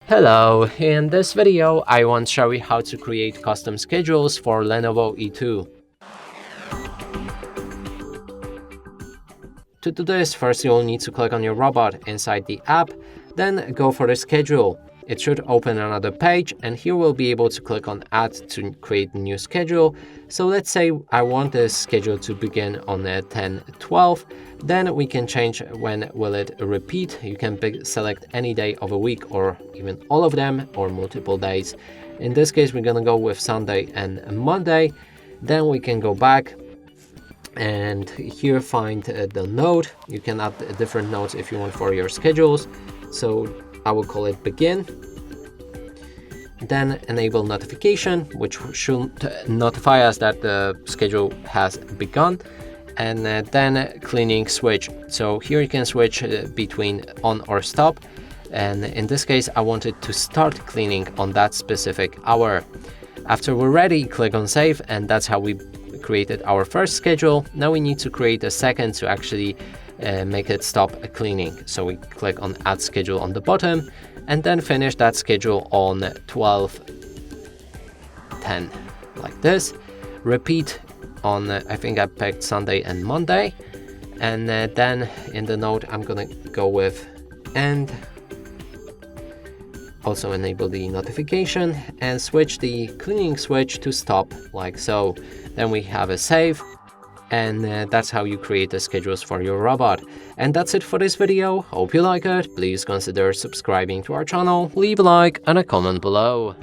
Hello, in this video I want to show you how to create custom schedules for Lenovo E2. To do this, first you'll need to click on your robot inside the app, then go for the schedule. It should open another page, and here we'll be able to click on Add to create a new schedule. So let's say I want this schedule to begin on 10/12. Then we can change when will it repeat. You can select any day of a week or even all of them or multiple days. In this case, we're gonna go with Sunday and Monday. Then we can go back and here find the node. You can add different nodes if you want for your schedules. So I will call it begin. Then enable notification, which should notify us that the schedule has begun. And then cleaning switch. So here you can switch between on or stop. And in this case, I wanted to start cleaning on that specific hour. After we're ready, click on save, and that's how we created our first schedule. Now we need to create a second to actually make it stop cleaning. So we click on add schedule on the bottom and then finish that schedule on 12/10 like this. Repeat on I think I picked Sunday and Monday, and then in the node I'm gonna go with end. Also enable the notification and switch the cleaning switch to stop like so. Then we have a save, and that's how you create the schedules for your robot. And that's it for this video. Hope you like it. Please consider subscribing to our channel, leave a like and a comment below.